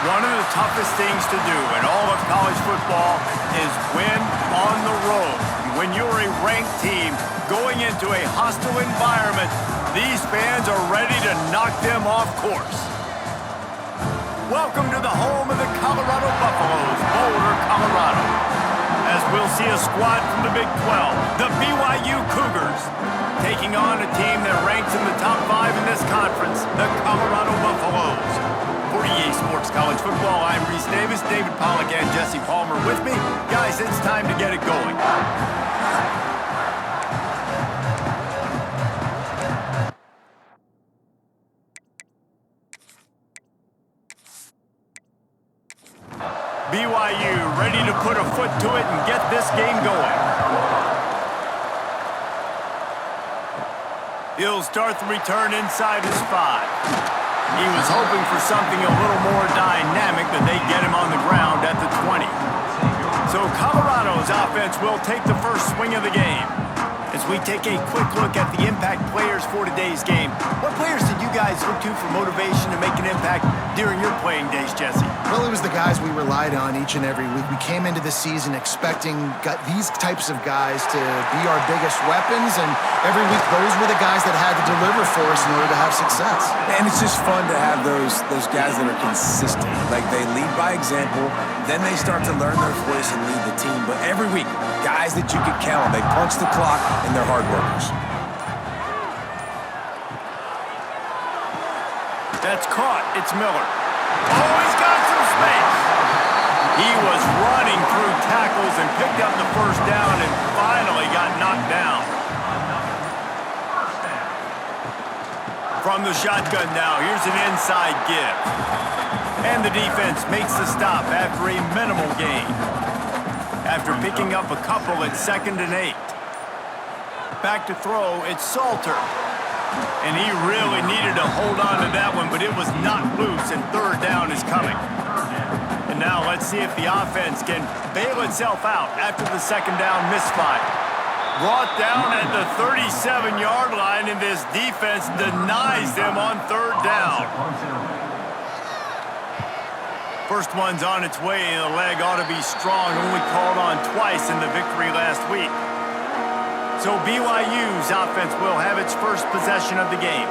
One of the toughest things to do in all of college football is win on the road. When you're a ranked team going into a hostile environment, these fans are ready to knock them off course. Welcome to the home of the Colorado Buffaloes, Boulder, Colorado. As we'll see a squad from the Big 12, the BYU Cougars, taking on a team that ranks in the top 5 in this conference, the Colorado Buffaloes. For EA Sports College Football, I'm Reese Davis, David Pollack, and Jesse Palmer with me. Guys, it's time to get it going. BYU ready to put a foot to it and get this game going. He'll start the return inside his 5. He was hoping for something a little more dynamic, but they get him on the ground at the 20. So Colorado's offense will take the first swing of the game. As we take a quick look at the impact players for today's game, what players did you guys look to for motivation to make an impact during your playing days, Jesse? Well, it was the guys we relied on each and every week. We came into the season expecting these types of guys to be our biggest weapons, and every week those were the guys that had to deliver for us in order to have success. And it's just fun to have those guys that are consistent. Like, they lead by example, then they start to learn their voice and lead the team. But every week, guys that you can count on, they punch the clock, and they're hard workers. That's caught. It's Miller. Oh, he's got some space. He was running through tackles and picked up the first down and finally got knocked down. From the shotgun now, here's an inside give. And the defense makes the stop after a minimal gain. After picking up a couple at 2nd and 8. Back to throw, it's Salter. And he really needed to hold on to that one, but it was not loose, and 3rd down is coming. And now let's see if the offense can bail itself out after the 2nd down misfire. Brought down at the 37-yard line, and this defense denies them on 3rd down. First one's on its way, and the leg ought to be strong, only called on twice in the victory last week. So BYU's offense will have its first possession of the game.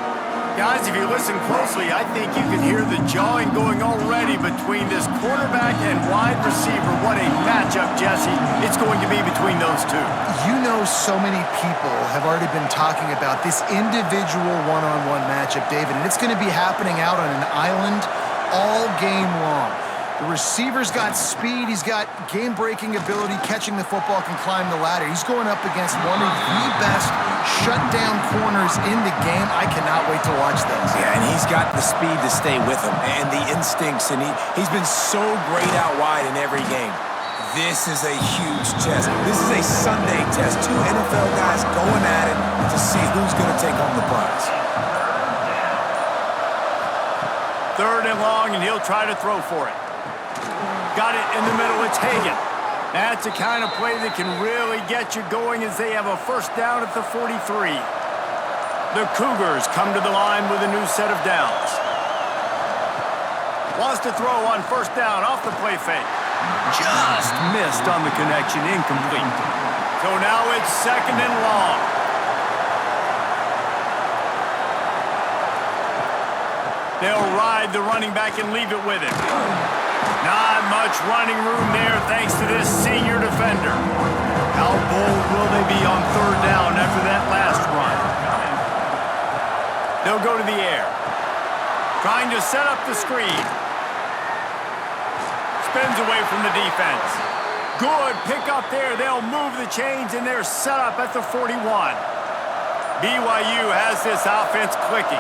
Guys, if you listen closely, I think you can hear the jawing going already between this quarterback and wide receiver. What a matchup, Jesse, it's going to be between those two. You know, so many people have already been talking about this individual one-on-one matchup, David, and it's going to be happening out on an island all game long. The receiver's got speed, he's got game-breaking ability, catching the football, can climb the ladder. He's going up against one of the best shutdown corners in the game. I cannot wait to watch this. Yeah, and he's got the speed to stay with him and the instincts, and he's been so great out wide in every game. This is a huge test. This is a Sunday test. 2 NFL guys going at it to see who's going to take home the prize. 3rd and long, and he'll try to throw for it. Got it in the middle, it's Hagan. That's the kind of play that can really get you going as they have a 1st down at the 43. The Cougars come to the line with a new set of downs. Wants to throw on 1st down off the play fake. Just missed on the connection, incomplete. So now it's 2nd and long. They'll ride the running back and leave it with him. Not much running room there thanks to this senior defender. How bold will they be on 3rd down after that last run? They'll go to the air. Trying to set up the screen. Spins away from the defense. Good pick up there. They'll move the chains and they're set up at the 41. BYU has this offense clicking.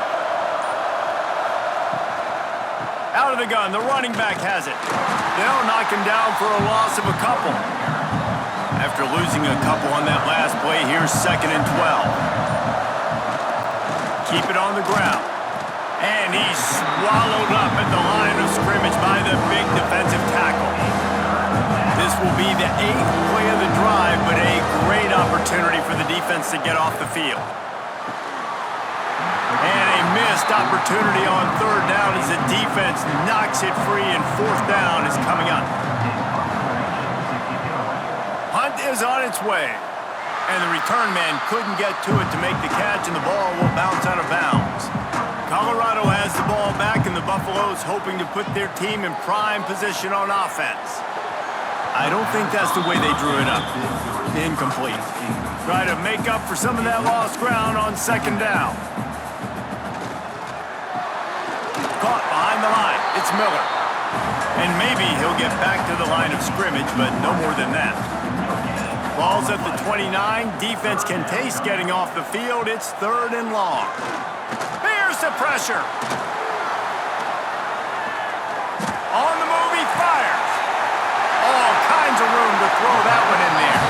Out of the gun, the running back has it. They'll knock him down for a loss of a couple. After losing a couple on that last play, here's 2nd and 12. Keep it on the ground. And he's swallowed up at the line of scrimmage by the big defensive tackle. This will be the 8th play of the drive, but a great opportunity for the defense to get off the field. And a miss missed opportunity on third down as the defense knocks it free and fourth down is coming up. Hunt is on its way. And the return man couldn't get to it to make the catch, and the ball will bounce out of bounds. Colorado has the ball back, and the Buffaloes hoping to put their team in prime position on offense. I don't think that's the way they drew it up. Incomplete. Try to make up for some of that lost ground on second down. Caught behind the line. It's Miller. And maybe he'll get back to the line of scrimmage, but no more than that. Ball's at the 29. Defense can taste getting off the field. It's third and long. Here's the pressure. On the move, he fires. All kinds of room to throw that one in there.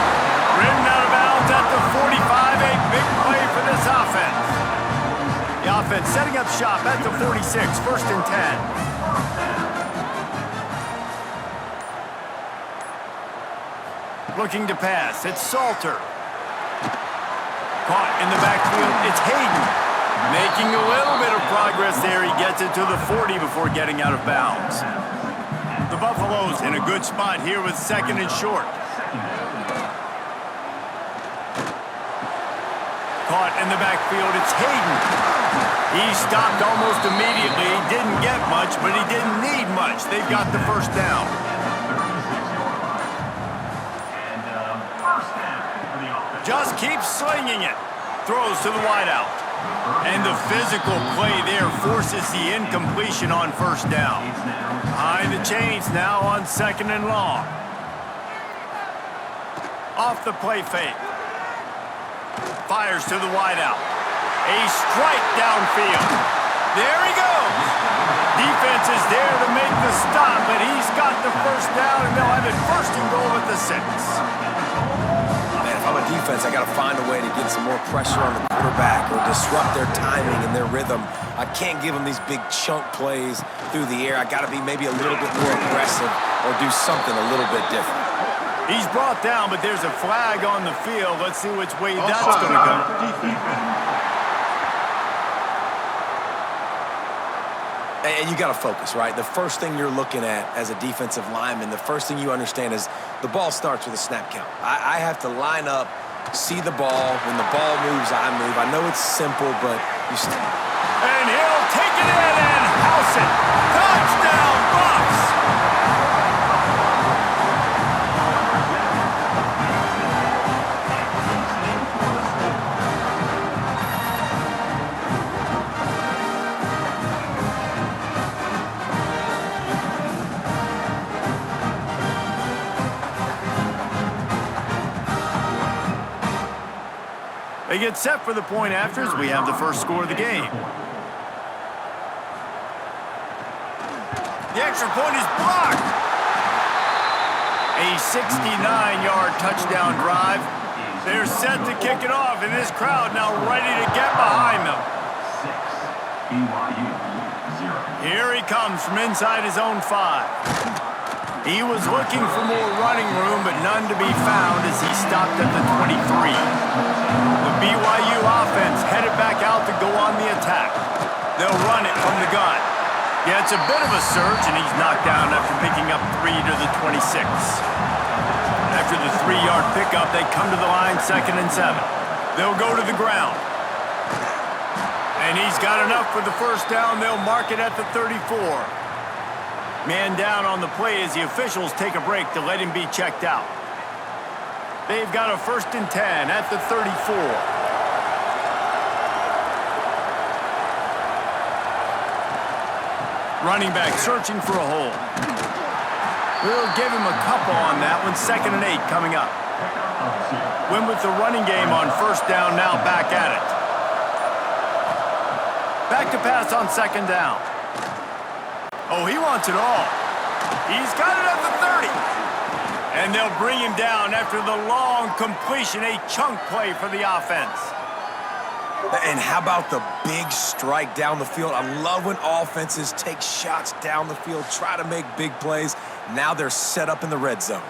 Ridden out of bounds at the 45. A big play for this offense. The offense setting up shop at the 46. First and 10. Looking to pass. It's Salter. Caught in the backfield. It's Hayden. Making a little bit of progress there. He gets it to the 40 before getting out of bounds. The Buffaloes in a good spot here with second and short. Caught in the backfield. It's Hayden. He stopped almost immediately. He didn't get much, but he didn't need much. They've got the first down. Just keeps slinging it. Throws to the wideout. And the physical play there forces the incompletion on first down. Behind the chains now on second and long. Off the play fake. Fires to the wideout. A strike downfield. There he goes. Defense is there to make the stop, but he's got the first down, and they'll have it first and goal at the 6. If I'm a defense, I got to find a way to get some more pressure on the quarterback or disrupt their timing and their rhythm. I can't give them these big chunk plays through the air. I got to be maybe a little bit more aggressive or do something a little bit different. He's brought down, but there's a flag on the field. Let's see which way that's going to go. And you got to focus, right? The first thing you're looking at as a defensive lineman, the first thing you understand is the ball starts with a snap count. I have to line up, see the ball. When the ball moves, I move. I know it's simple, but you still. And he'll take it in and house it. Touchdown, Buffs! They get set for the point after as we have the first score of the game. The extra point is blocked. A 69-yard touchdown drive. They're set to kick it off, and this crowd now ready to get behind them. 6, BYU, 0. Here he comes from inside his own 5. He was looking for more running room, but none to be found as he stopped at the 23. The BYU offense headed back out to go on the attack. They'll run it from the gun. Yeah, it's a bit of a surge, and he's knocked down after picking up 3 to the 26. After the 3-yard pickup, they come to the line, 2nd and 7. They'll go to the ground. And he's got enough for the first down. They'll mark it at the 34. Man down on the play as the officials take a break to let him be checked out. They've got a 1st and 10 at the 34. Running back searching for a hole. We'll give him a couple on that one. 2nd and 8 coming up. Win with the running game on first down, now back at it. Back to pass on 2nd down. Oh, he wants it all. He's got it at the 30. And they'll bring him down after the long completion, a chunk play for the offense. And how about the big strike down the field? I love when offenses take shots down the field, try to make big plays. Now they're set up in the red zone.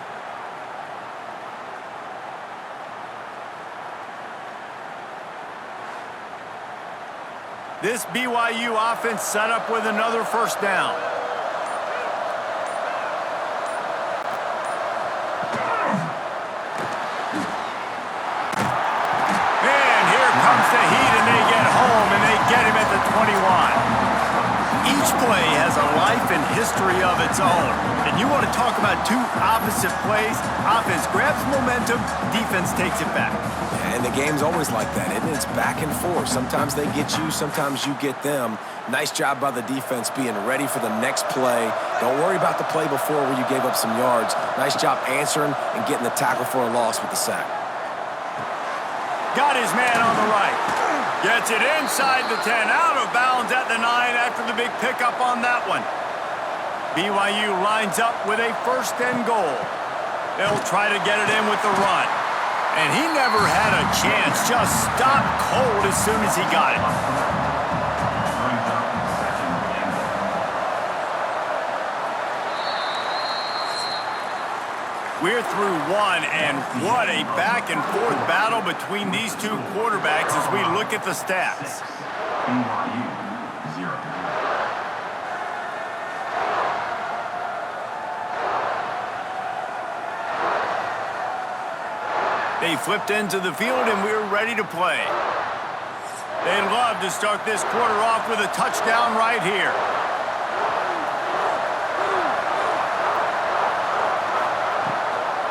This BYU offense set up with another first down. And here comes the heat, and they get home, and they get him at the 21. Each play has a life and history of its own. And you want to talk about two opposite plays? Offense grabs momentum, defense takes it back. And the game's always like that, isn't it? It's back and forth. Sometimes they get you, sometimes you get them. Nice job by the defense being ready for the next play. Don't worry about the play before where you gave up some yards. Nice job answering and getting the tackle for a loss with the sack. Got his man on the right. Gets it inside the 10, out of bounds at the 9 after the big pickup on that one. BYU lines up with a first and goal. They'll try to get it in with the run. And he never had a chance, just stopped cold as soon as he got it. We're through one, and what a back-and-forth battle between these two quarterbacks as we look at the stats. BYU 0. They flipped into the field, and we're ready to play. They'd love to start this quarter off with a touchdown right here.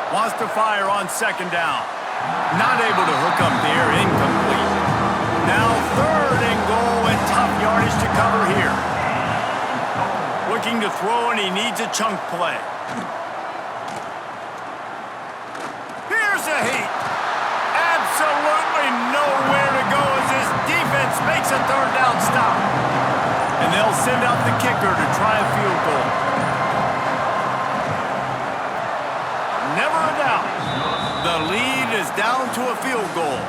Wants to fire on second down. Not able to hook up there, incomplete. Now third and goal, and tough yardage to cover here. Looking to throw, and he needs a chunk play. Here's a heat. Absolutely nowhere to go as this defense makes a third down stop. And they'll send out the kicker to try a field goal. Never a doubt. The lead is down to a field goal.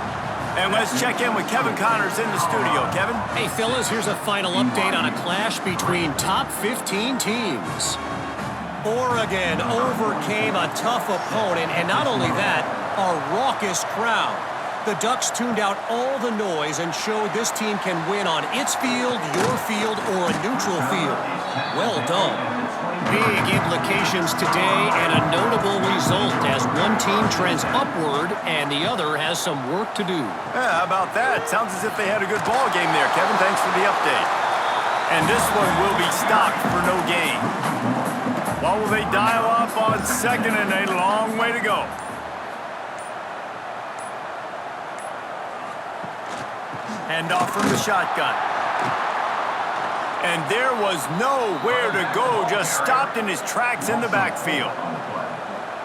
And let's check in with Kevin Connors in the studio. Kevin? Hey, fellas, here's a final update on a clash between top 15 teams. Oregon overcame a tough opponent, and not only that, a raucous crowd. The Ducks tuned out all the noise and showed this team can win on its field, your field, or a neutral field. Well done. Big implications today and a notable result as one team trends upward and the other has some work to do. Yeah, how about that? Sounds as if they had a good ball game there, Kevin. Thanks for the update. And this one will be stopped for no gain. What will they dial up on second, and a long way to go? Hand off from the shotgun. And there was nowhere to go, just stopped in his tracks in the backfield.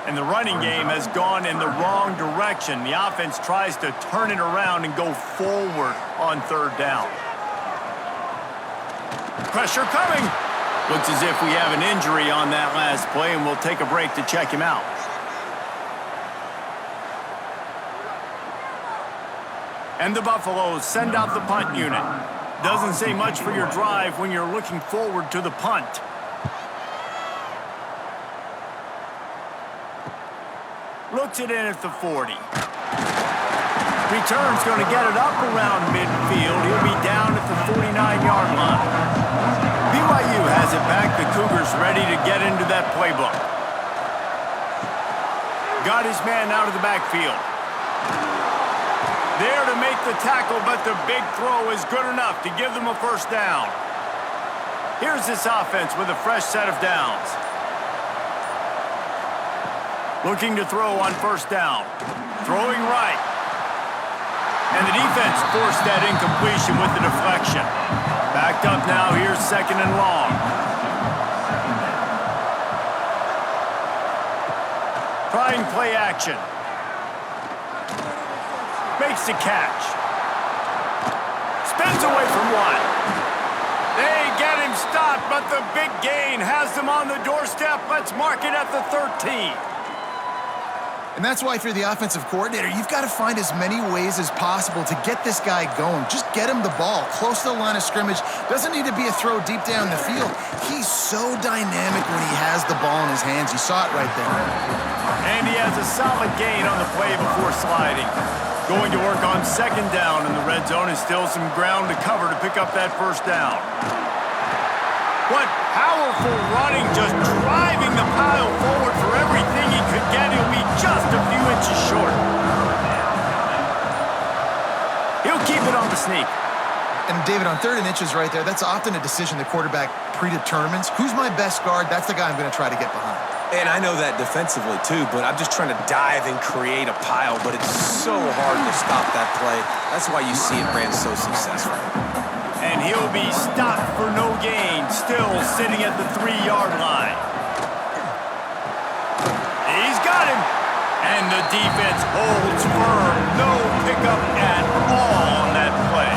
And the running game has gone in the wrong direction. The offense tries to turn it around and go forward on third down. Pressure coming. Looks as if we have an injury on that last play, and we'll take a break to check him out. And the Buffaloes send out the punt unit. Doesn't say much for your drive when you're looking forward to the punt. Looks it in at the 40. Return's going to get it up around midfield. He'll be down at the 49-yard line. BYU has it back. The Cougars ready to get into that playbook. Got his man out of the backfield. There to make the tackle, but the big throw is good enough to give them a first down. Here's this offense with a fresh set of downs. Looking to throw on first down. Throwing right. And the defense forced that incompletion with the deflection. Backed up now, here's second and long. Trying play action. Makes the catch. Spins away from one. They get him stopped, but the big gain has them on the doorstep. Let's mark it at the 13. And that's why if you're the offensive coordinator, you've got to find as many ways as possible to get this guy going. Just get him the ball close to the line of scrimmage. Doesn't need to be a throw deep down the field. He's so dynamic when he has the ball in his hands. You saw it right there. And he has a solid gain on the play before sliding. Going to work on second down in the red zone, and still some ground to cover to pick up that first down. What powerful running, just driving the pile forward for everything he could get. He'll be just a few inches short. He'll keep it on the sneak. And David, on 3rd and inches right there, that's often a decision the quarterback predetermines. Who's my best guard? That's the guy I'm going to try to get behind. And I know that defensively, too, but I'm just trying to dive and create a pile, but it's so hard to stop that play. That's why you see it ran so successful. And he'll be stopped for no gain, still sitting at the 3-yard line. He's got him. And the defense holds firm. No pickup at all on that play.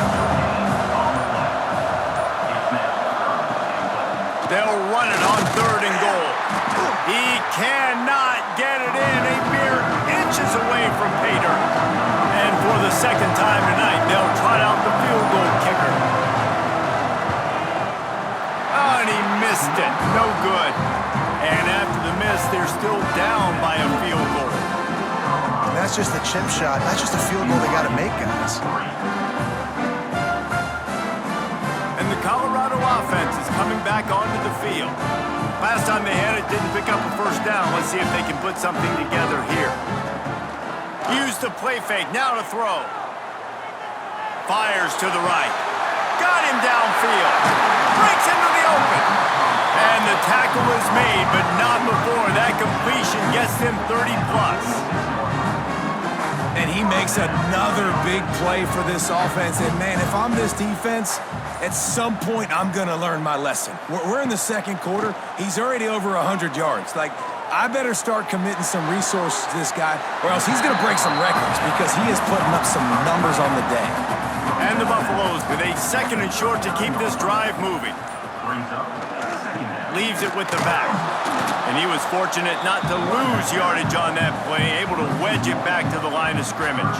They'll run it on 3rd and goal. He cannot get it in, a mere inches away from pay dirt. And for the second time tonight, they'll trot out the field goal kicker. Oh, and he missed it. No good. And after the miss, they're still down by a field goal. And that's just a chip shot. That's just a field goal they got to make, guys. And the Colorado offense is coming back onto the field. Last time they had it, didn't pick up a first down. Let's see if they can put something together here. Use the play fake, now to throw. Fires to the right. Got him downfield. Breaks into the open. And the tackle is made, but not before that completion gets them 30+. And he makes another big play for this offense. And, man, if I'm this defense, at some point I'm going to learn my lesson. We're in the second quarter. He's already over 100 yards. Like, I better start committing some resources to this guy, or else he's going to break some records because he is putting up some numbers on the day. And the Buffaloes with a 2nd and short to keep this drive moving. Leaves it with the back. And he was fortunate not to lose yardage on that play, able to wedge it back to the line of scrimmage.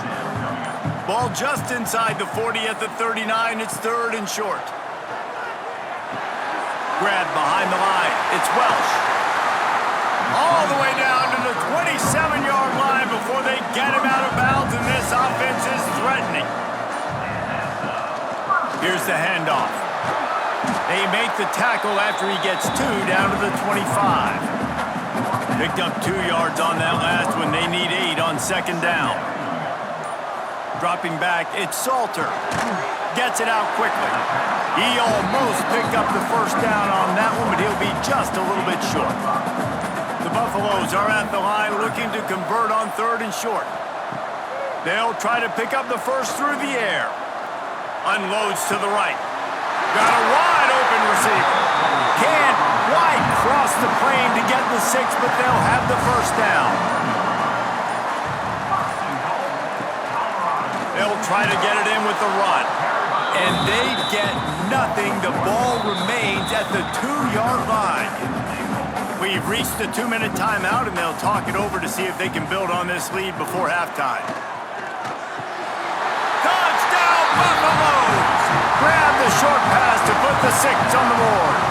Ball just inside the 40 at the 39. It's 3rd and short. Grab behind the line. It's Welsh. All the way down to the 27-yard line before they get him out of bounds, and this offense is threatening. Here's the handoff. They make the tackle after he gets 2 down to the 25. Picked up 2 yards on that last one. They need 8 on second down. Dropping back, it's Salter. Gets it out quickly. He almost picked up the first down on that one, but he'll be just a little bit short. The Buffaloes are at the line looking to convert on 3rd and short. They'll try to pick up the first through the air. Unloads to the right. Got a wide open receiver. Can't quite cross the plane to get the 6, but they'll have the first down. They'll try to get it in with the run. And they get nothing. The ball remains at the 2-yard line. We've reached the 2-minute timeout, and they'll talk it over to see if they can build on this lead before halftime. Touchdown, Buffaloes! Grab the short pass to put the 6 on the board.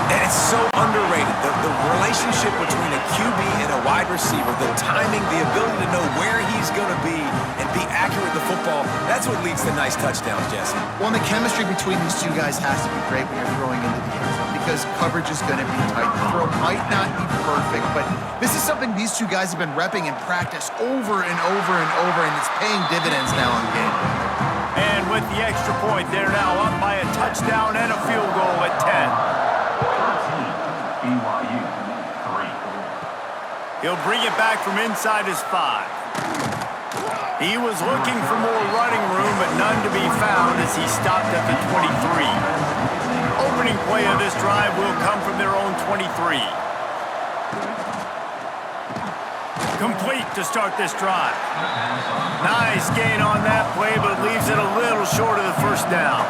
And it's so underrated. The relationship between a QB and a wide receiver, the timing, the ability to know where he's going to be and be accurate with the football, that's what leads to nice touchdowns, Jesse. Well, and the chemistry between these two guys has to be great when you're throwing into the end zone because coverage is going to be tight. The throw might not be perfect, but this is something these two guys have been repping in practice over and over and over, and it's paying dividends now in game. And with the extra point, they're now up by a touchdown and a field goal at 10. BYU 3. He'll bring it back from inside his 5. He was looking for more running room, but none to be found as he stopped at the 23. Opening play of this drive will come from their own 23. Complete to start this drive. Nice gain on that play, but leaves it a little short of the first down.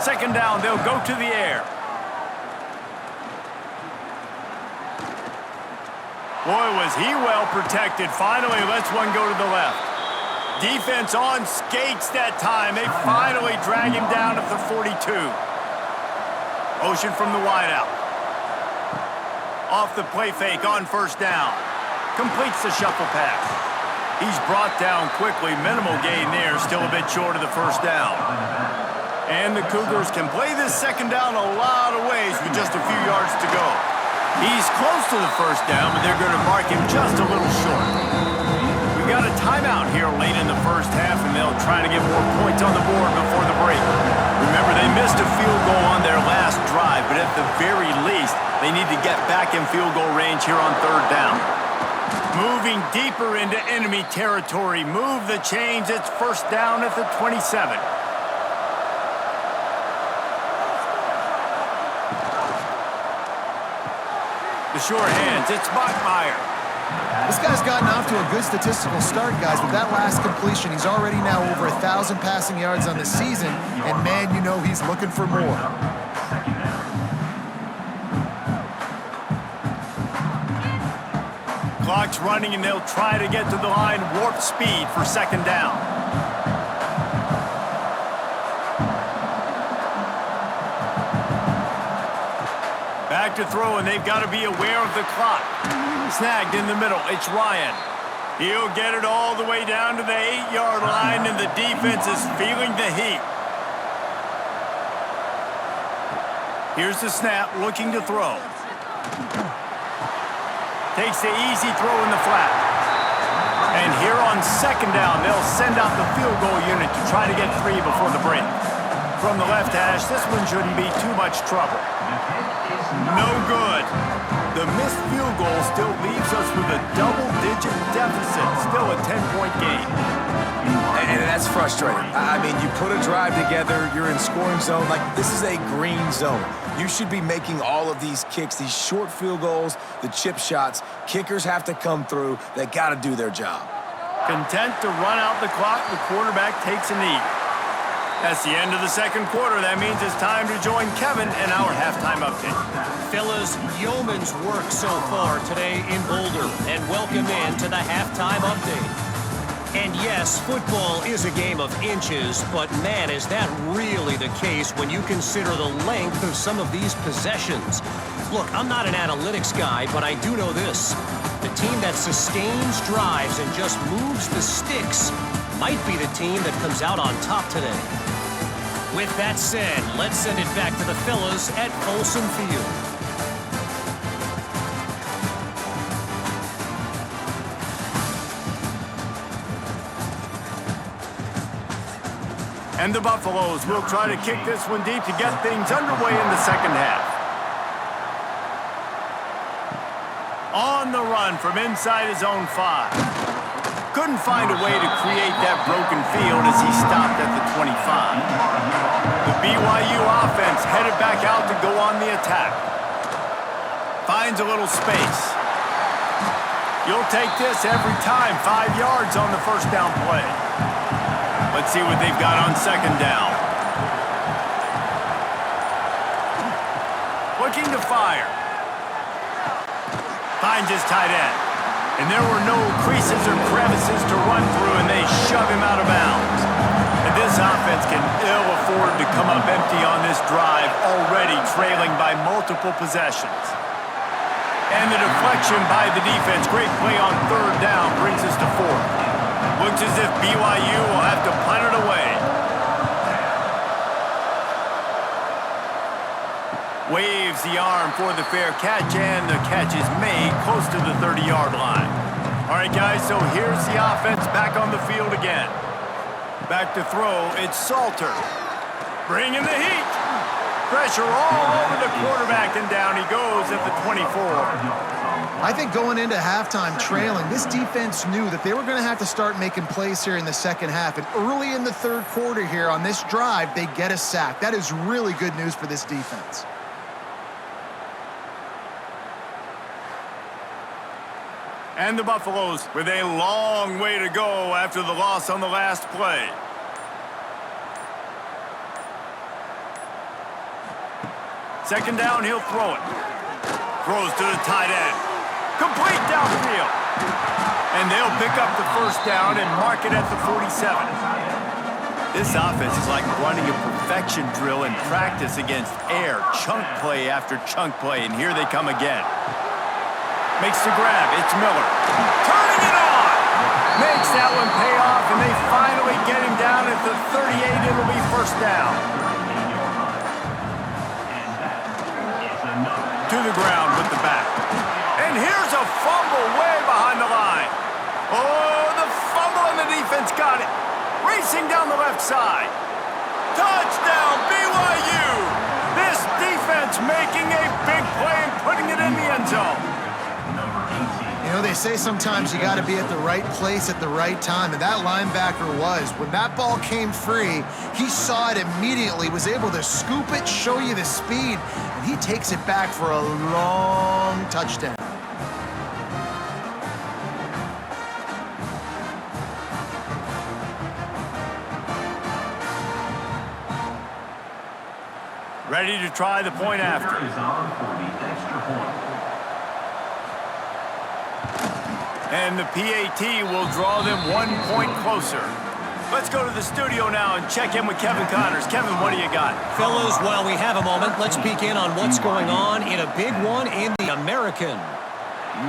Second down, they'll go to the air. Boy, was he well protected. Finally lets one go to the left. Defense on skates that time. They finally drag him down at the 42. Motion from the wideout. Off the play fake on first down. Completes the shuffle pass. He's brought down quickly. Minimal gain there. Still a bit short of the first down. And the Cougars can play this second down a lot of ways with just a few yards to go. He's close to the first down, but they're going to mark him just a little short. We've got a timeout here late in the first half, and they'll try to get more points on the board before the break. Remember, they missed a field goal on their last drive, but at the very least, they need to get back in field goal range here on third down. Moving deeper into enemy territory. Move the chains. It's first down at the 27. The short hands. It's Bachmeier. This guy's gotten off to a good statistical start, guys. With that last completion, he's already now over 1,000 passing yards on the season, and man, you know he's looking for more. Clock's running, and they'll try to get to the line warp speed for second down. Back to throw, and they've got to be aware of the clock. Snagged in the middle. It's Ryan. He'll get it all the way down to the 8-yard line, and the defense is feeling the heat. Here's the snap, looking to throw. Takes the easy throw in the flat. And here on second down, they'll send out the field goal unit to try to get 3 before the break. From the left hash, this one shouldn't be too much trouble. No good. The missed field goal still leaves us with a double-digit deficit. Still a 10-point game. And that's frustrating. I mean, you put a drive together, you're in scoring zone. Like, this is a green zone. You should be making all of these kicks, these short field goals, the chip shots. Kickers have to come through. They got to do their job. Content to run out the clock, the quarterback takes a knee. That's the end of the second quarter. That means it's time to join Kevin in our halftime update. Fellas, yeoman's work so far today in Boulder, and welcome in to the halftime update. And yes, football is a game of inches, but man, is that really the case when you consider the length of some of these possessions. Look, I'm not an analytics guy, but I do know this. The team that sustains drives and just moves the sticks might be the team that comes out on top today. With that said, let's send it back to the fellas at Folsom Field. And the Buffaloes will try to kick this one deep to get things underway in the second half. On the run from inside his own 5. Couldn't find a way to create that broken field as he stopped at the 25. The BYU offense headed back out to go on the attack. Finds a little space. You'll take this every time. 5 yards on the first down play. Let's see what they've got on second down. Looking to fire. Finds his tight end. And there were no creases or crevices to run through, and they shove him out of bounds. And this offense can ill afford to come up empty on this drive, already trailing by multiple possessions. And the deflection by the defense, great play on third down, brings us to 4th. Looks as if BYU will have to punt it away. Waves the arm for the fair catch, and the catch is made close to the 30-yard line. All right, guys, so here's the offense back on the field again. Back to throw, it's Salter. Bringing the heat. Pressure all over the quarterback, and down he goes at the 24. I think going into halftime trailing, this defense knew that they were going to have to start making plays here in the second half. And early in the third quarter here on this drive, they get a sack. That is really good news for this defense. And the Buffaloes with a long way to go after the loss on the last play. Second down, he'll throw it. Throws to the tight end. Complete downfield. And they'll pick up the first down and mark it at the 47. This offense is like running a perfection drill in practice against air. Chunk play after chunk play, and here they come again. Makes the grab. It's Miller. Turning it on. Makes that one pay off, and they finally get him down at the 38. It'll be first down. To the ground with the back. And here's a fumble way behind the line. Oh, the fumble, and the defense got it. Racing down the left side. Touchdown, BYU! This defense making a big play and putting it in the end zone. You know, they say sometimes you got to be at the right place at the right time, and that linebacker was. When that ball came free, he saw it immediately, was able to scoop it, show you the speed, and he takes it back for a long touchdown. Ready to try the point after. And the PAT will draw them 1 point closer. Let's go to the studio now and check in with Kevin Connors. Kevin, what do you got? Fellas, while we have a moment, let's peek in on what's going on in a big one in the American.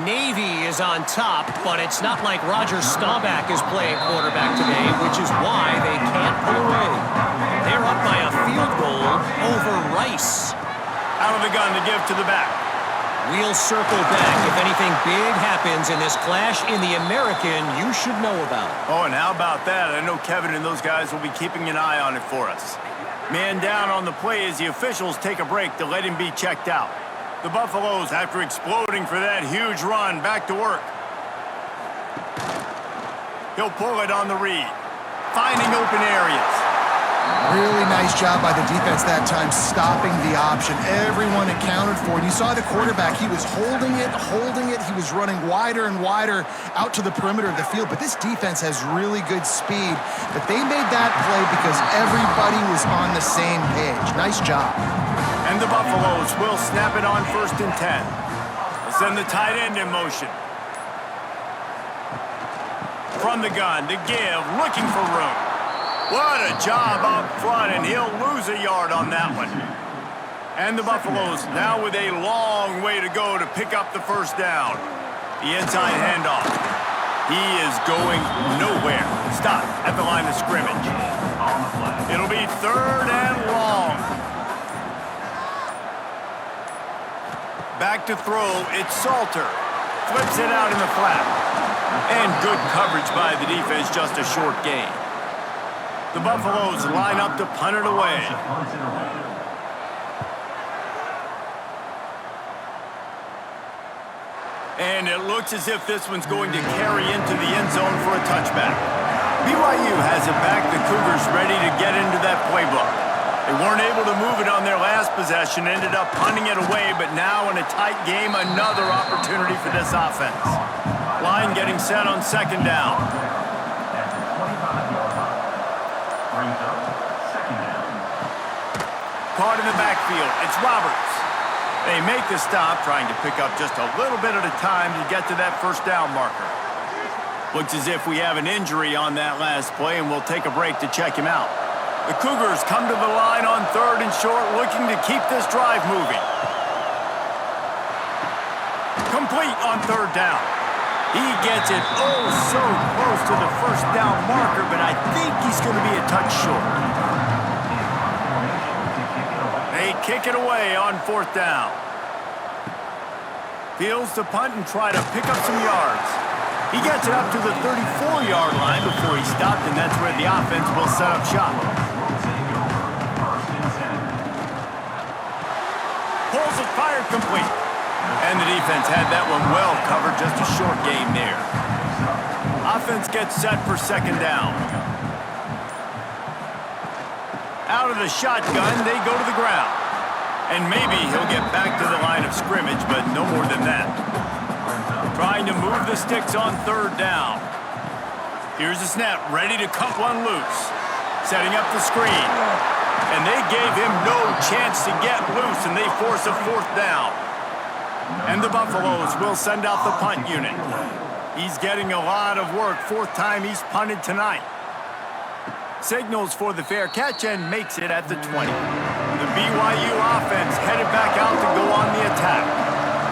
Navy is on top, but it's not like Roger Staubach is playing quarterback today, which is why they can't pull away. They're up by a field goal over Rice. Out of the gun to give to the back. We'll circle back if anything big happens in this clash in the American you should know about. Oh, and how about that? I know Kevin and those guys will be keeping an eye on it for us. Man down on the play as the officials take a break to let him be checked out. The Buffaloes, after exploding for that huge run, back to work. He'll pull it on the read, finding open areas. Really nice job by the defense that time, stopping the option. Everyone accounted for it. You saw the quarterback. He was holding it. He was running wider and wider out to the perimeter of the field. But this defense has really good speed. But they made that play because everybody was on the same page. Nice job. And the Buffaloes will snap it on 1st and 10. They'll send the tight end in motion. From the gun to give, looking for room. What a job up front, and he'll lose a yard on that one. And the Buffaloes now with a long way to go to pick up the first down. The inside handoff. He is going nowhere. Stop at the line of scrimmage. It'll be 3rd and long. Back to throw, it's Salter. Flips it out in the flat. And good coverage by the defense, just a short gain. The Buffaloes line up to punt it away. And it looks as if this one's going to carry into the end zone for a touchback. BYU has it back. The Cougars ready to get into that playbook. They weren't able to move it on their last possession, ended up punting it away, but now in a tight game, another opportunity for this offense. Line getting set on 2nd down. Caught in the backfield, it's Roberts. They make the stop, trying to pick up just a little bit at a time to get to that 1st down marker. Looks as if we have an injury on that last play, and we'll take a break to check him out. The Cougars come to the line on 3rd and short, looking to keep this drive moving. Complete on 3rd down. He gets it oh so close to the 1st down marker, but I think he's going to be a touch short. They kick it away on 4th down. Fields to punt and try to pick up some yards. He gets it up to the 34-yard line before he stopped, and that's where the offense will set up shop. Pulls it, fired, complete. And the defense had that one well covered, just a short gain there. Offense gets set for 2nd down. Out of the shotgun, they go to the ground. And maybe he'll get back to the line of scrimmage, but no more than that. Trying to move the sticks on 3rd down. Here's the snap, ready to cut one loose. Setting up the screen. And they gave him no chance to get loose, and they force a 4th down. And the Buffaloes will send out the punt unit. He's getting a lot of work, 4th time he's punted tonight. Signals for the fair catch and makes it at the 20. The BYU offense headed back out to go on the attack.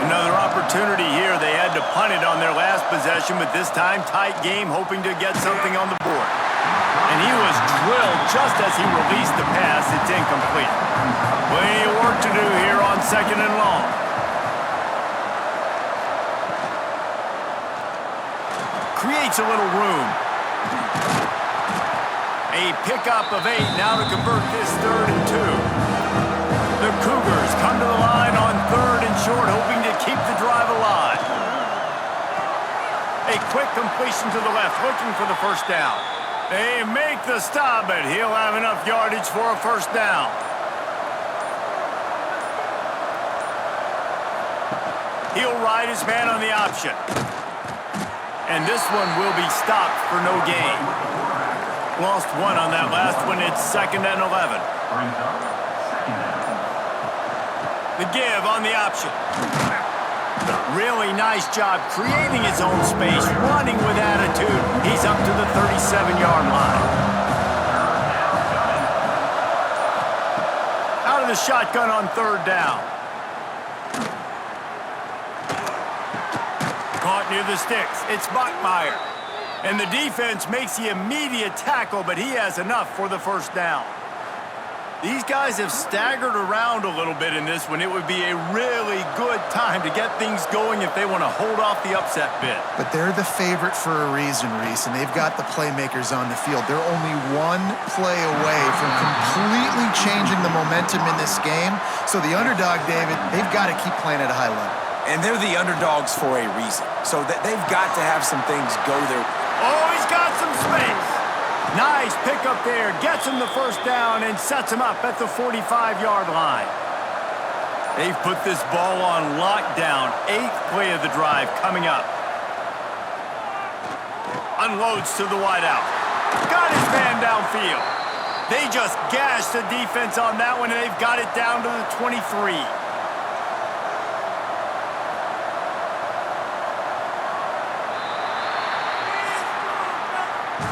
Another opportunity here. They had to punt it on their last possession, but this time tight game, hoping to get something on the board. And he was drilled just as he released the pass. It's incomplete. Plenty of work to do here on 2nd and long. Creates a little room. A pickup of 8 now to convert this 3rd and 2. The Cougars come to the line on 3rd and short, hoping to keep the drive alive. A quick completion to the left, looking for the first down. They make the stop, but he'll have enough yardage for a first down. He'll ride his man on the option. And this one will be stopped for no gain. Lost 1 on that last one. It's 2nd and 11. The give on the option. Really nice job creating his own space, running with attitude. He's up to the 37-yard line. Out of the shotgun on 3rd down. Caught near the sticks. It's Bachmeier. And the defense makes the immediate tackle, but he has enough for the first down. These guys have staggered around a little bit in this one. It would be a really good time to get things going if they want to hold off the upset bid. But they're the favorite for a reason, Reese, and they've got the playmakers on the field. They're only one play away from completely changing the momentum in this game. So the underdog, David, they've got to keep playing at a high level. And they're the underdogs for a reason. So they've got to have some things go their way. Oh, he's got some space. Nice pickup there. Gets him the first down and sets him up at the 45-yard line. They've put this ball on lockdown. 8th play of the drive coming up. Unloads to the wideout. Got his man downfield. They just gashed the defense on that one, and they've got it down to the 23.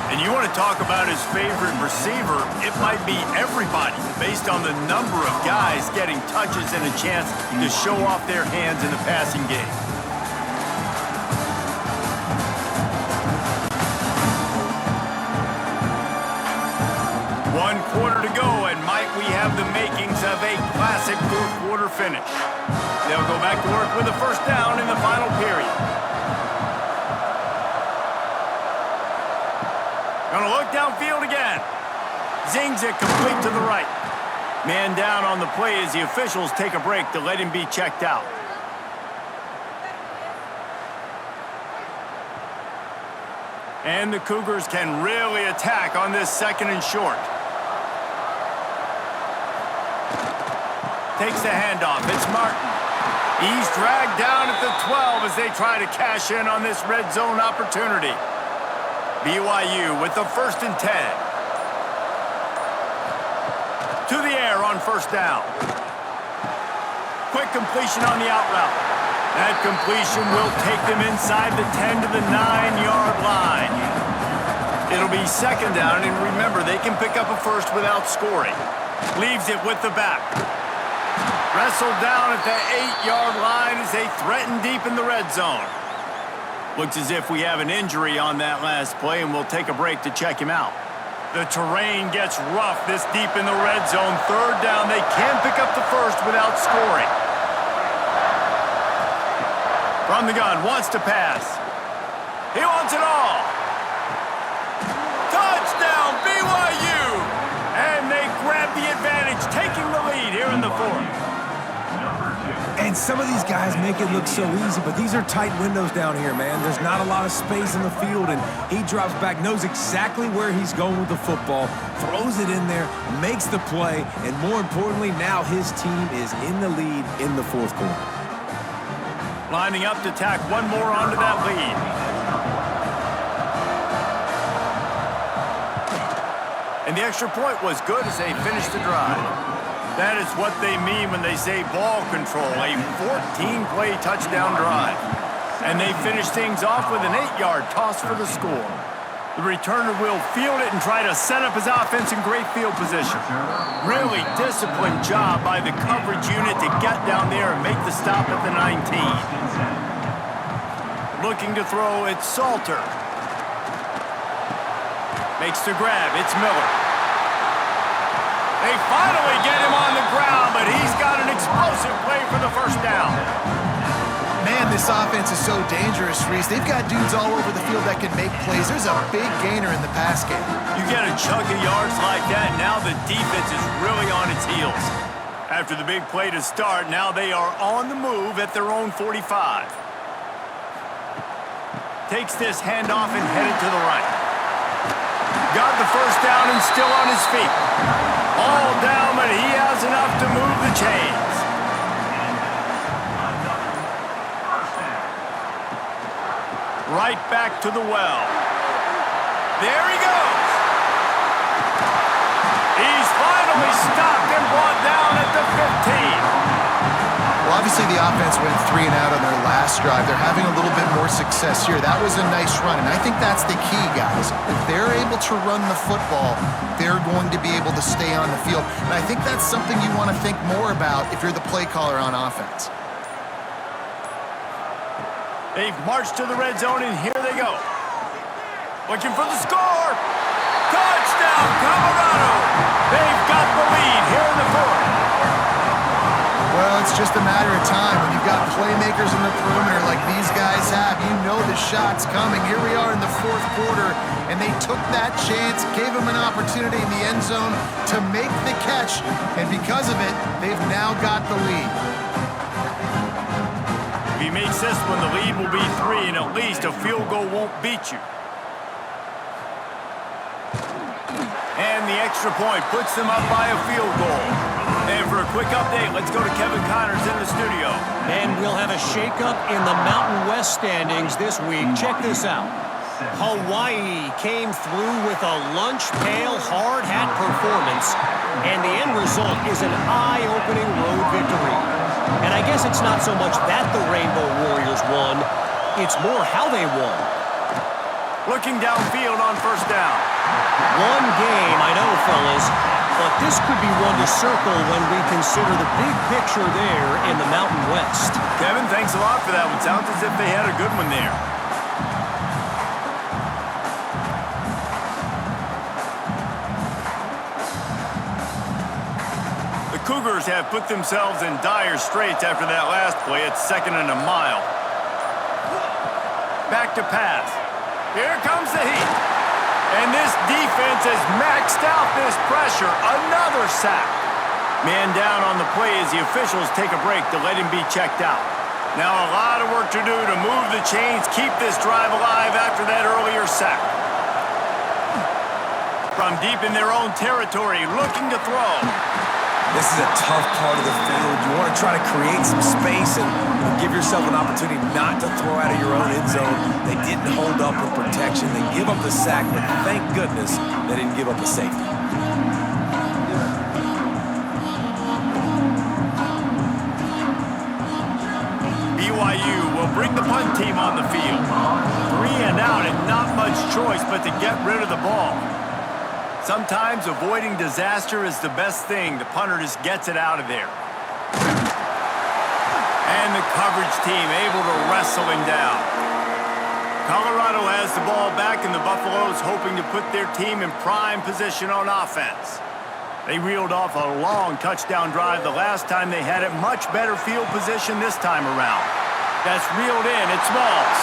And you want to talk about his favorite receiver, it might be everybody based on the number of guys getting touches and a chance to show off their hands in the passing game. One quarter to go, and might we have the makings of a classic 4th quarter finish. They'll go back to work with a first down in the final period. Gonna look downfield again. Zings it complete to the right. Man down on the play as the officials take a break to let him be checked out. And the Cougars can really attack on this 2nd and short. Takes the handoff. It's Martin. He's dragged down at the 12 as they try to cash in on this red zone opportunity. BYU with the 1st and 10. To the air on first down. Quick completion on the out route. That completion will take them inside the 10 to the 9-yard line. It'll be 2nd down, and remember, they can pick up a first without scoring. Leaves it with the back. Wrestled down at the 8-yard line as they threaten deep in the red zone. Looks as if we have an injury on that last play, and we'll take a break to check him out. The terrain gets rough this deep in the red zone. 3rd down, they can pick up the first without scoring. From the gun, wants to pass. He wants it all. Touchdown, BYU! And they grab the advantage, taking the lead here in the 4th. And some of these guys make it look so easy, but these are tight windows down here, man. There's not a lot of space in the field, and he drops back, knows exactly where he's going with the football, throws it in there, makes the play, and more importantly, now his team is in the lead in the 4th quarter. Lining up to tack one more onto that lead. And the extra point was good as they finished the drive. That is what they mean when they say ball control, a 14-play touchdown drive. And they finish things off with an 8-yard toss for the score. The returner will field it and try to set up his offense in great field position. Really disciplined job by the coverage unit to get down there and make the stop at the 19. Looking to throw, it's Salter. Makes the grab, it's Miller. They finally get him on the ground, but he's got an explosive play for the first down. Man, this offense is so dangerous, Reese. They've got dudes all over the field that can make plays. There's a big gainer in the pass game. You get a chunk of yards like that, now the defense is really on its heels. After the big play to start, now they are on the move at their own 45. Takes this handoff and headed to the right. Got the first down and still on his feet. All down, but he has enough to move the chains. Right back to the well. There he goes. He's finally stopped and brought down at the 15. Well, obviously the offense went 3 and out on their last drive. They're having a little bit more success here. That was a nice run, and I think that's the key, guys. If they're able to run the football, they're going to be able to stay on the field. And I think that's something you want to think more about if you're the play caller on offense. They've marched to the red zone, and here they go. Looking for the score. Touchdown, Colorado. They've got the lead here in the fourth. Well, it's just a matter of time. When you've got playmakers in the perimeter like these guys have, you know the shot's coming. Here we are in the fourth quarter, and they took that chance, gave him an opportunity in the end zone to make the catch, and because of it, they've now got the lead. If he makes this one, the lead will be 3, and at least a field goal won't beat you. And the extra point puts them up by a field goal. And for a quick update, let's go to Kevin Connors in the studio. And we'll have a shakeup in the Mountain West standings this week. Check this out. Hawaii came through with a lunch pail hard hat performance, and the end result is an eye-opening road victory. And I guess it's not so much that the Rainbow Warriors won, it's more how they won. Looking downfield on first down. One game, I know, fellas, but this could be one to circle when we consider the big picture there in the Mountain West. Kevin, thanks a lot for that one. Sounds as if they had a good one there. The Cougars have put themselves in dire straits after that last play. It's 2nd and a mile. Back to pass. Here comes the heat. And this defense has maxed out this pressure. Another sack. Man down on the play as the officials take a break to let him be checked out. Now a lot of work to do to move the chains, keep this drive alive after that earlier sack. From deep in their own territory, looking to throw. This is a tough part of the field. You want to try to create some space and give yourself an opportunity not to throw out of your own end zone. They didn't hold up with protection. They give up the sack, but thank goodness they didn't give up a safety. BYU will bring the punt team on the field. 3 and out and not much choice but to get rid of the ball. Sometimes avoiding disaster is the best thing. The punter just gets it out of there. And the coverage team able to wrestle him down. Colorado has the ball back, and the Buffaloes hoping to put their team in prime position on offense. They reeled off a long touchdown drive the last time they had it. Much better field position this time around. That's reeled in. It's Smalls.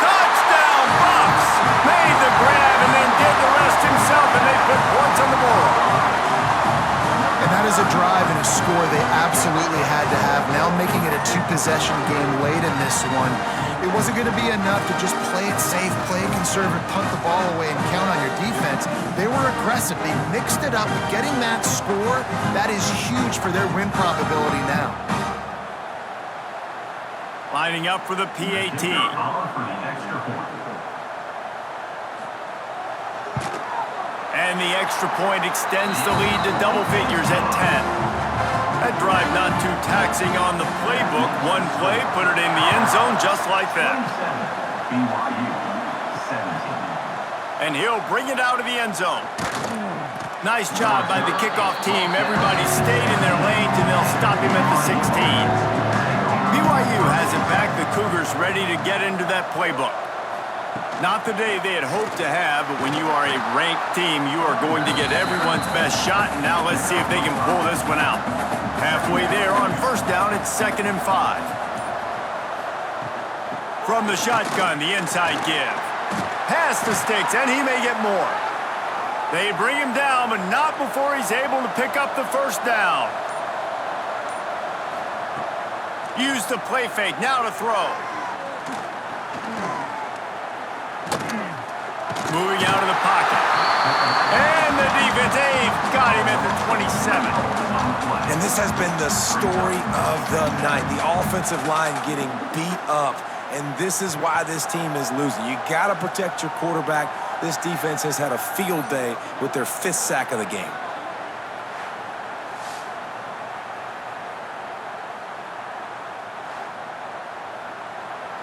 Touchdown, Bucks! Made the grab and then did the rest himself, and they put points on the board. And that is a drive and a score they absolutely had to have. Now making it a 2-possession game late in this one. It wasn't going to be enough to just play it safe, play it conservative, punt the ball away, and count on your defense. They were aggressive. They mixed it up. Getting that score, that is huge for their win probability now. Lining up for the PAT. And the extra point extends the lead to double figures at 10. That drive not too taxing on the playbook. One play, put it in the end zone just like that. BYU 17. And he'll bring it out of the end zone. Nice job by the kickoff team. Everybody stayed in their lanes, and they'll stop him at the 16. BYU has it back. The Cougars ready to get into that playbook. Not the day they had hoped to have, but when you are a ranked team, you are going to get everyone's best shot. And now let's see if they can pull this one out. Halfway there on first down, it's 2nd and 5. From the shotgun, the inside give. Pass to Sticks, and he may get more. They bring him down, but not before he's able to pick up the first down. Use the play fake, now to throw. Moving out of the pocket. And the defense, got him at the 27. And this has been the story of the night. The offensive line getting beat up. And this is why this team is losing. You got to protect your quarterback. This defense has had a field day with their 5th sack of the game.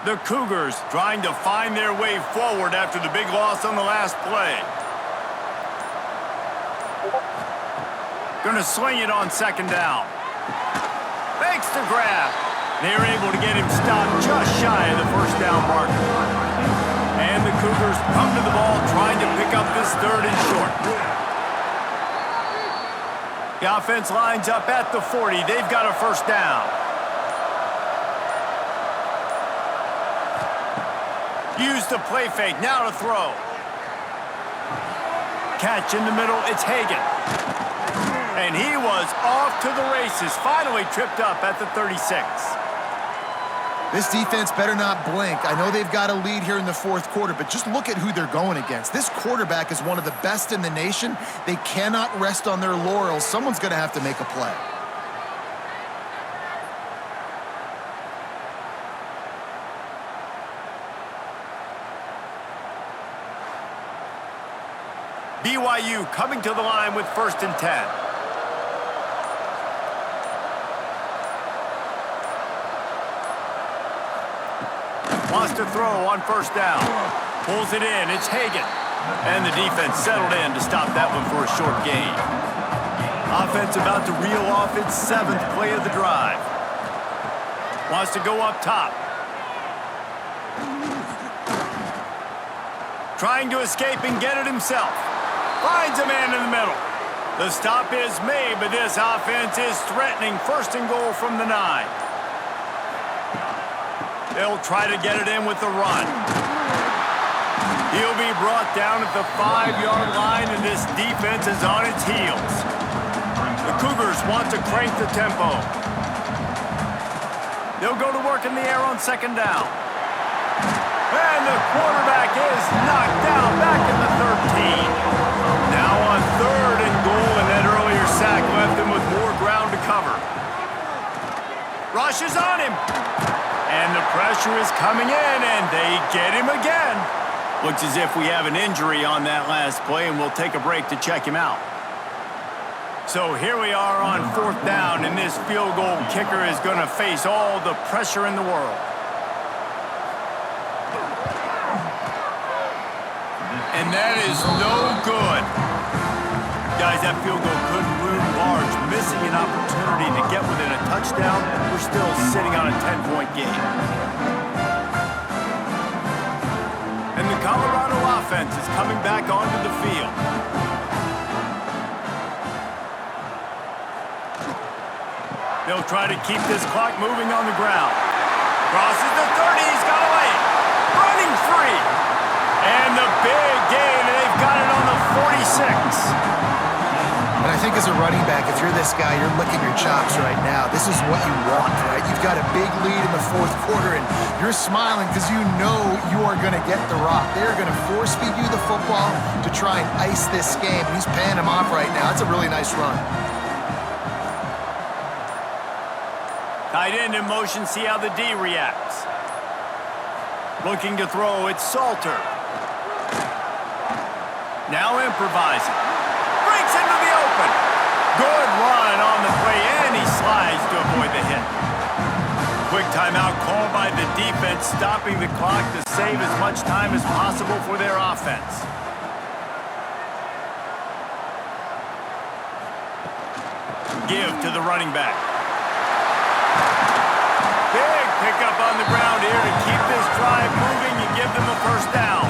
The Cougars trying to find their way forward after the big loss on the last play. Gonna sling it on 2nd down. Fakes the grab. They're able to get him stopped just shy of the first down marker. And the Cougars come to the ball trying to pick up this 3rd and short. The offense lines up at the 40. They've got a first down. Use the play fake, now to throw. Catch in the middle, it's Hagan. And he was off to the races, finally tripped up at the 36. This defense better not blink. I know they've got a lead here in the 4th quarter, but just look at who they're going against. This quarterback is one of the best in the nation. They cannot rest on their laurels. Someone's going to have to make a play. BYU coming to the line with 1st and 10. Wants to throw on first down. Pulls it in. It's Hagan. And the defense settled in to stop that one for a short gain. Offense about to reel off its 7th play of the drive. Wants to go up top. Trying to escape and get it himself. Finds a man in the middle. The stop is made, but this offense is threatening 1st and goal from the 9. They'll try to get it in with the run. He'll be brought down at the 5-yard line, and this defense is on its heels. The Cougars want to crank the tempo. They'll go to work in the air on 2nd down. And the quarterback is knocked down back at the 13. Now on 3rd and goal, and that earlier sack left him with more ground to cover. Rush is on him. And the pressure is coming in, and they get him again. Looks as if we have an injury on that last play, and we'll take a break to check him out. So here we are on 4th down, and this field goal kicker is going to face all the pressure in the world. And that is no good. Guys, that field goal could loom large. Missing an opportunity to get within a touchdown. We're still sitting on a 10-point game. And the Colorado offense is coming back onto the field. They'll try to keep this clock moving on the ground. Crosses the 30, he's got away. Running free. And the big gain, and they've got it on the 46. And I think as a running back, if you're this guy, you're licking your chops right now. This is what you want, right? You've got a big lead in the 4th quarter, and you're smiling because you know you are going to get the rock. They're going to force feed you the football to try and ice this game. And he's paying him off right now. It's a really nice run. Tight end in motion, see how the D reacts. Looking to throw, it's Salter. Now improvising. Breaks into the open. Good run on the play, and he slides to avoid the hit. Quick timeout called by the defense, stopping the clock to save as much time as possible for their offense. give to the running back. Big pickup on the ground here to keep this drive moving and give them a first down.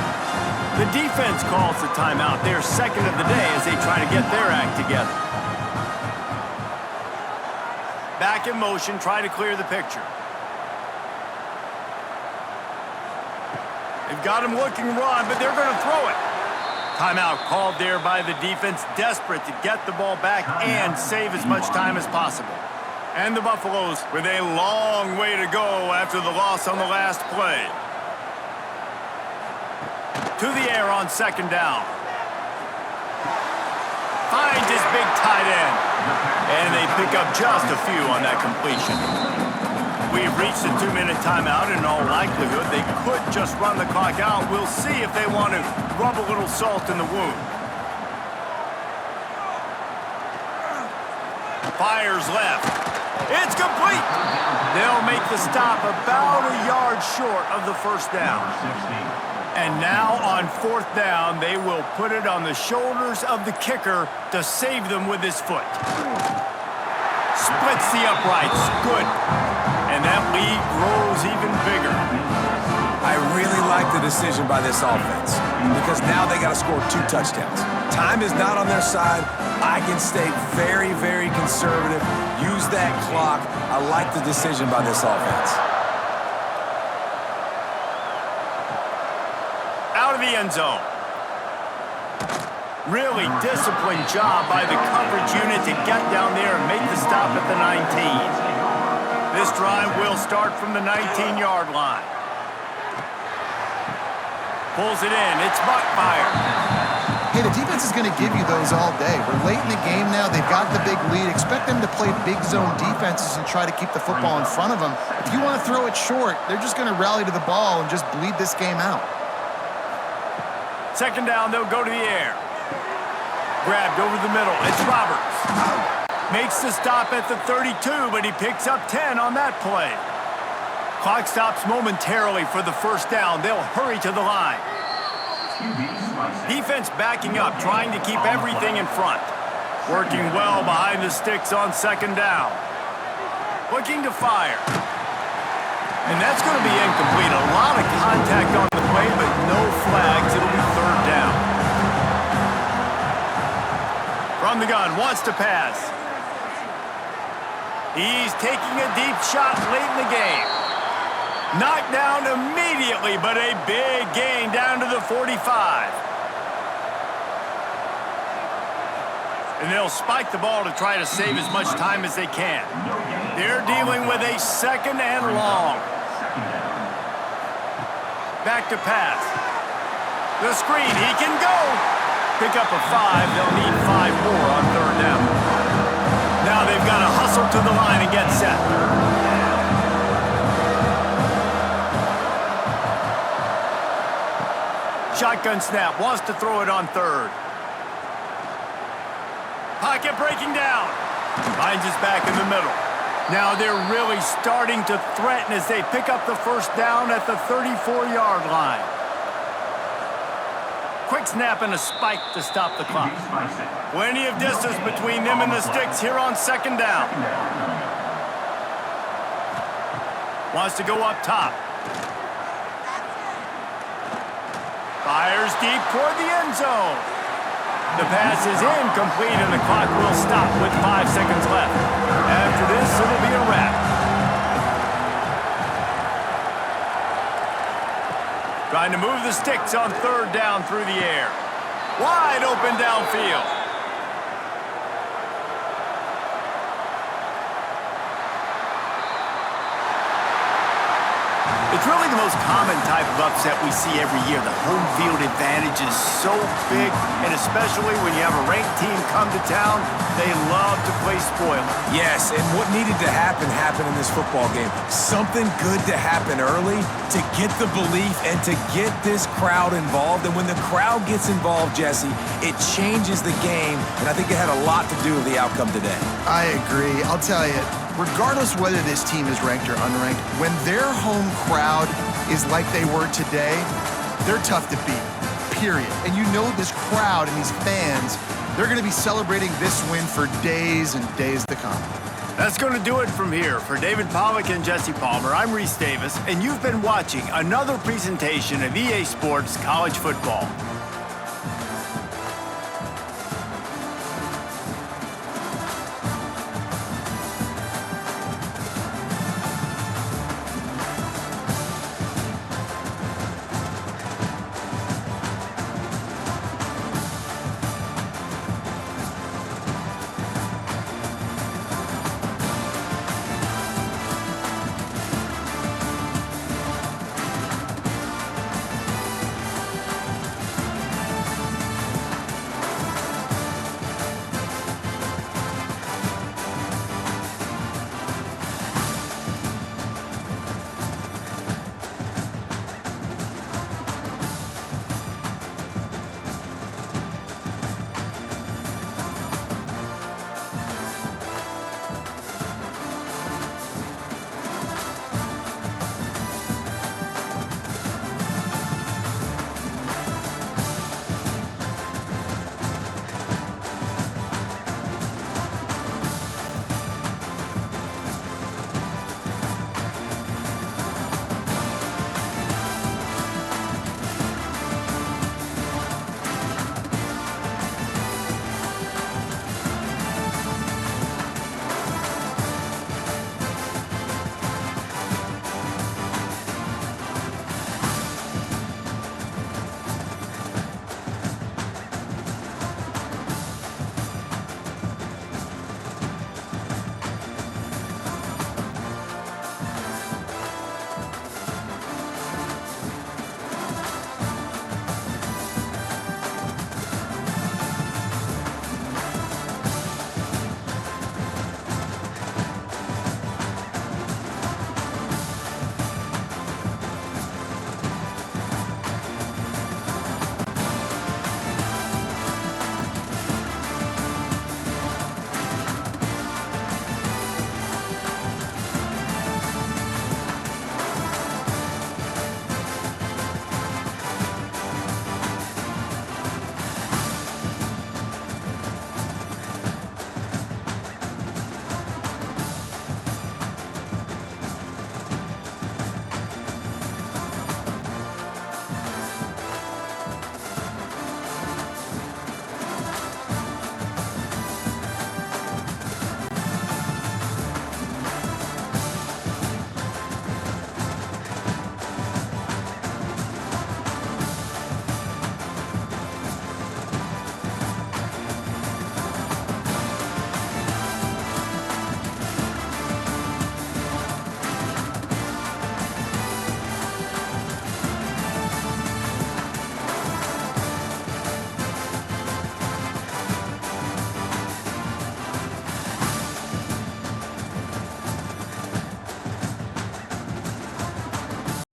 The defense calls the timeout. They're second of the day as they try to get their act together. Back in motion, try to clear the picture. They've got him looking run, but they're going to throw it. Timeout called there by the defense, desperate to get the ball back and save as much time as possible. And the Buffaloes with a long way to go after the loss on the last play. To the air on second down. Finds his big tight end. And they pick up just a few on that completion. We've reached the 2-minute timeout. In all likelihood, they could just run the clock out. We'll see if they want to rub a little salt in the wound. Fires left. It's complete. They'll make the stop about a yard short of the first down. And now on fourth down, they will put it on the shoulders of the kicker to save them with his foot. Splits the uprights. Good. And that lead grows even bigger. I really like the decision by this offense because now they got to score 2 touchdowns. Time is not on their side. I can stay very, very conservative. Use that clock. I like the decision by this offense. Out of the end zone. Really disciplined job by the coverage unit to get down there and make the stop at the 19. This drive will start from the 19-yard line. Pulls it in. It's Buckmeyer. Hey, the defense is going to give you those all day. We're late in the game now. They've got the big lead. Expect them to play big zone defenses and try to keep the football in front of them. If you want to throw it short, they're just going to rally to the ball and just bleed this game out. Second down, they'll go to the air. Grabbed over the middle. It's Roberts. Makes the stop at the 32, but he picks up 10 on that play. Clock stops momentarily for the first down. They'll hurry to the line. Defense backing up, trying to keep everything in front. Working well behind the sticks on second down. Looking to fire. And that's going to be incomplete. A lot of contact on the play, but no flags. It'll be third down. From the gun, wants to pass. He's taking a deep shot late in the game. Knocked down immediately, but a big gain down to the 45. And they'll spike the ball to try to save as much time as they can. They're dealing with a second and long. Back to pass. The screen, he can go. Pick up a 5. They'll need 5 more on third down. Now they've got to hustle to the line and get set. Shotgun snap, wants to throw it on third. Pocket breaking down. Finds his back in the middle. Now they're really starting to threaten as they pick up the first down at the 34-yard line. Quick snap and a spike to stop the clock. Plenty of distance between them and the sticks here on second down. Wants to go up top. Fires deep toward the end zone. The pass is incomplete and the clock will stop with 5 seconds left. After this, it'll be a wrap. Trying to move the sticks on third down through the air. Wide open downfield. It's really the most common type of upset we see every year. The home field advantage is so big, and especially when you have a ranked team come to town, they love to play spoiler. Yes, and what needed to happen happened in this football game. Something good to happen early to get the belief and to get this crowd involved. And when the crowd gets involved, Jesse, it changes the game, and I think it had a lot to do with the outcome today. I agree. I'll tell you, regardless whether this team is ranked or unranked, when their home crowd is like they were today, they're tough to beat, period. And you know this crowd and these fans, They're going to be celebrating this win for days and days to come. That's going to do it from here. For David Pollack and Jesse Palmer, I'm Reese Davis, and you've been watching another presentation of EA Sports College Football.